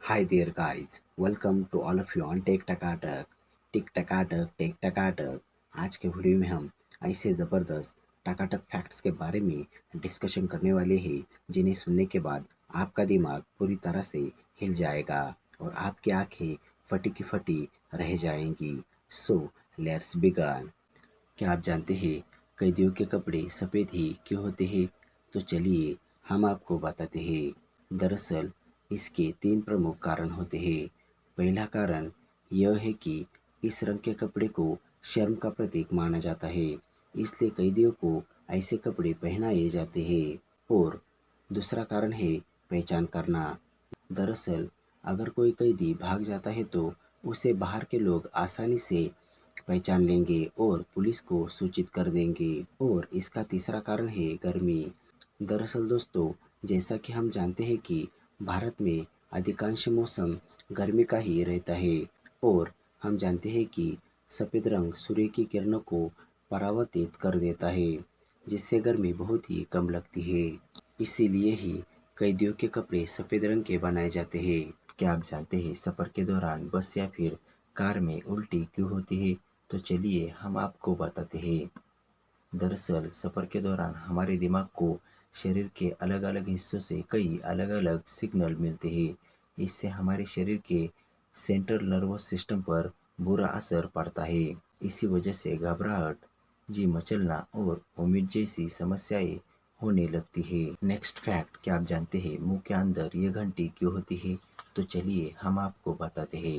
Hi there, guys. Welcome to all of you on tech Takatak टिक टकाटक tech Takatak. आज के वीडियो में हम ऐसे ज़बरदस्त टकाटक फैक्ट्स के बारे में डिस्कशन करने वाले हैं जिन्हें सुनने के बाद आपका दिमाग पूरी तरह से हिल जाएगा और आपकी आंखें फटी की फटी रह जाएंगी। So let's begin. क्या आप जानते हैं कैदियों के कपड़े सफ़ेद ही क्यों होते हैं? तो चलिए हम आपको बताते हैं। दरअसल इसके तीन प्रमुख कारण होते हैं। पहला कारण यह है कि इस रंग के कपड़े को शर्म का प्रतीक माना जाता है, इसलिए कैदियों को ऐसे कपड़े पहनाए जाते हैं। और दूसरा कारण है पहचान करना। दरअसल अगर कोई कैदी भाग जाता है तो उसे बाहर के लोग आसानी से पहचान लेंगे और पुलिस को सूचित कर देंगे। और इसका तीसरा कारण है गर्मी। दरअसल दोस्तों, जैसा कि हम जानते हैं कि भारत में अधिकांश मौसम गर्मी का ही रहता है और हम जानते हैं कि सफ़ेद रंग सूर्य की किरणों को परावर्तित कर देता है, जिससे गर्मी बहुत ही कम लगती है। इसीलिए ही कैदियों के कपड़े सफ़ेद रंग के बनाए जाते हैं। क्या आप जानते हैं सफ़र के दौरान बस या फिर कार में उल्टी क्यों होती है? तो चलिए हम आपको बताते हैं। दरअसल सफ़र के दौरान हमारे दिमाग को शरीर के अलग अलग हिस्सों से कई अलग अलग सिग्नल मिलते हैं। इससे हमारे शरीर के सेंट्रल नर्वस सिस्टम पर बुरा असर पड़ता है। इसी वजह से घबराहट, जी मचलना और उम्मीद जैसी समस्याएं होने लगती है। नेक्स्ट फैक्ट, क्या आप जानते हैं मुंह के अंदर ये घंटी क्यों होती है? तो चलिए हम आपको बताते हैं।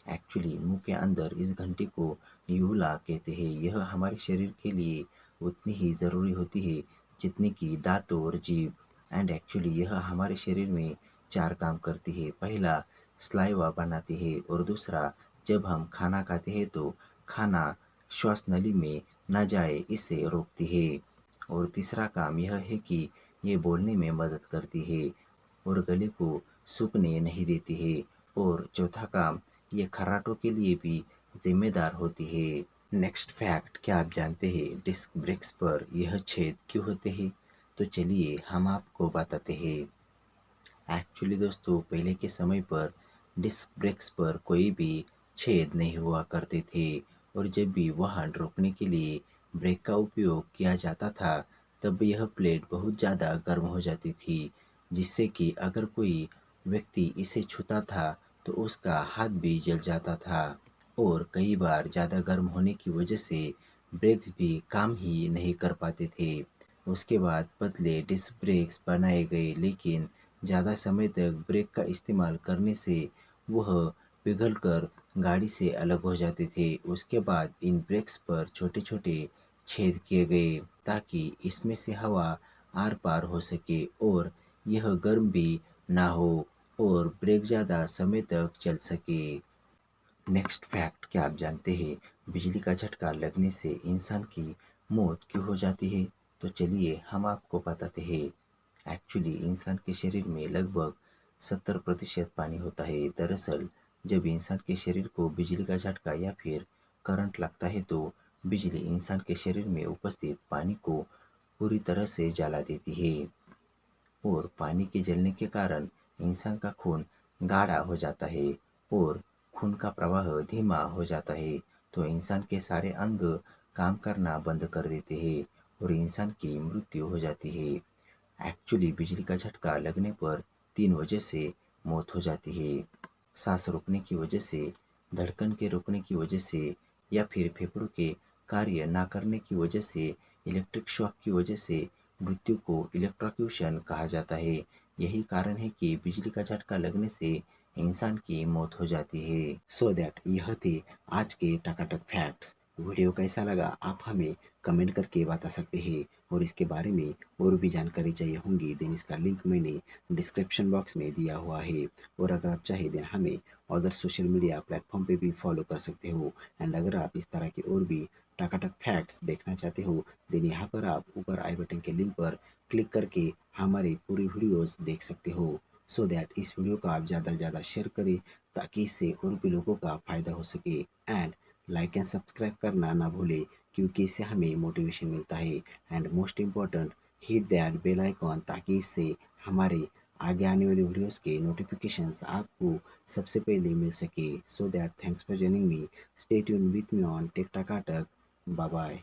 एक्चुअली मुंह के अंदर इस घंटी को यूला कहते हैं। यह हमारे शरीर के लिए उतनी ही ज़रूरी होती है जितनी कि दांत और जीभ। एंड एक्चुअली यह हमारे शरीर में चार काम करती है। पहला, स्लाइवा बनाती है और दूसरा, जब हम खाना खाते हैं तो खाना श्वास नली में न जाए इसे रोकती है। और तीसरा काम यह है कि ये बोलने में मदद करती है और गले को सूखने नहीं देती है। और चौथा काम, ये खर्राटों के लिए भी जिम्मेदार होती है। नेक्स्ट फैक्ट, क्या आप जानते हैं डिस्क ब्रेक्स पर यह छेद क्यों होते हैं? तो चलिए हम आपको बताते हैं। एक्चुअली दोस्तों, पहले के समय पर डिस्क ब्रेक्स पर कोई भी छेद नहीं हुआ करते थे और जब भी वाहन रोकने के लिए ब्रेक का उपयोग किया जाता था तब यह प्लेट बहुत ज़्यादा गर्म हो जाती थी, जिससे कि अगर कोई व्यक्ति इसे छूता था तो उसका हाथ भी जल जाता था। और कई बार ज़्यादा गर्म होने की वजह से ब्रेक्स भी काम ही नहीं कर पाते थे। उसके बाद पतले डिस्क ब्रेक्स बनाए गए, लेकिन ज़्यादा समय तक ब्रेक का इस्तेमाल करने से वह पिघलकर गाड़ी से अलग हो जाते थे। उसके बाद इन ब्रेक्स पर छोटे छोटे छेद किए गए ताकि इसमें से हवा आर पार हो सके और यह गर्म भी ना हो और ब्रेक ज़्यादा समय तक चल सके। नेक्स्ट फैक्ट, क्या आप जानते हैं बिजली का झटका लगने से इंसान की मौत क्यों हो जाती है? तो चलिए हम आपको बताते हैं। एक्चुअली इंसान के शरीर में लगभग 70% पानी होता है। दरअसल जब इंसान के शरीर को बिजली का झटका या फिर करंट लगता है तो बिजली इंसान के शरीर में उपस्थित पानी को पूरी तरह से जला देती है और पानी के जलने के कारण इंसान का खून गाढ़ा हो जाता है और खून का प्रवाह धीमा हो जाता है, तो इंसान के सारे अंग काम करना बंद कर देते हैं और इंसान की मृत्यु हो जाती है। एक्चुअली बिजली का झटका लगने पर तीन वजह से मौत हो जाती है। सांस रोकने की वजह से, धड़कन के रुकने की वजह से या फिर फेफड़ों के कार्य ना करने की वजह से, इलेक्ट्रिक शॉक की वजह से मृत्यु को इलेक्ट्रोक्यूशन कहा जाता है। यही कारण है कि बिजली का झटका लगने से इंसान की मौत हो जाती है। सो दैट यह थे आज के टकाटक फैक्ट्स। वीडियो कैसा लगा आप हमें कमेंट करके बता सकते हैं और इसके बारे में और भी जानकारी चाहिए होंगी देन इसका लिंक मैंने डिस्क्रिप्शन बॉक्स में दिया हुआ है। और अगर आप चाहे देन हमें अदर सोशल मीडिया प्लेटफॉर्म पे भी फॉलो कर सकते हो। एंड अगर आप इस तरह के और भी टकाटक फैक्ट्स देखना चाहते हो देन यहाँ पर आप ऊपर आई बटन के लिंक पर क्लिक करके हमारी पूरी वीडियोस देख सकते हो। सो दैट इस वीडियो को आप ज़्यादा से ज़्यादा शेयर करें ताकि इससे और भी लोगों का फ़ायदा हो सके। एंड लाइक एंड सब्सक्राइब करना ना भूले क्योंकि इससे हमें मोटिवेशन मिलता है। And most important, hit that bell icon ताकि इससे हमारे आगे आने वाली वीडियोस के नोटिफिकेशंस आपको सबसे पहले मिल सके। So that thanks for joining me. Stay tune with me on टिक टकाटक। Bye bye.